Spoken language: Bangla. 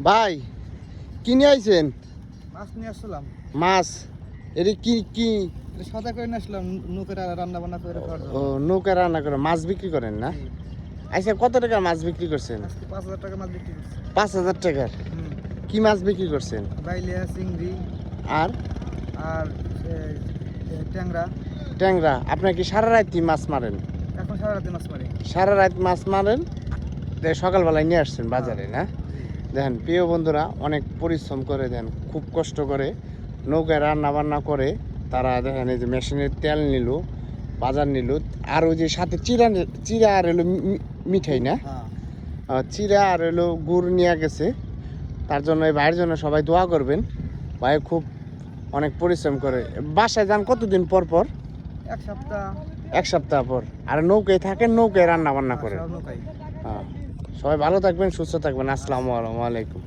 ভাই কি নিয়ে আইছেন? মাছ নিয়ে আসলাম। মাছ? এটা কি কি? সাদা করে নিয়ে আসলাম, নৌকায় রান্না বান্না করে খাওয়ার ও, জন্য। নৌকা রান্না করে মাছ বিক্রি করেন না? আচ্ছা, কত টাকার মাছ বিক্রি করছেন? আজকে 5,000 টাকা মাছ বিক্রি করছি। 5,000 টাকার? কি মাছ বিক্রি করছেন? বাইলিয়া, চিংড়ি আর আর ট্যাংরা। ট্যাংরা? আপনার কি সারা রাত মাছ মারেন? এখন সারা রাতে মাছ মারি। সারা রাত মাছ মারেন, সকালবেলায় নিয়ে আসছেন বাজারে না? দেখেন প্রিয় বন্ধুরা, অনেক পরিশ্রম করে, দেন খুব কষ্ট করে নৌকায় রান্না বান্না করে তারা। দেখেন এই যে মেশিনের তেল নিল, বাজার নিল, আর ওই যে সাথে চিরা আর এলো মিঠাই না, চিরা আর এলো গুড় নিয়ে গেছে। তার জন্য এই ভাইয়ের জন্য সবাই দোয়া করবেন। ভাই খুব অনেক পরিশ্রম করে। বাসায় যান কতদিন পর পর? এক সপ্তাহ। এক সপ্তাহ পর। আর নৌকায় থাকেন, নৌকায় রান্না বান্না করেন। নৌকায়। হ্যাঁ, সবাই ভালো থাকবেন, সুস্থ থাকবেন। আসসালামু আলাইকুম।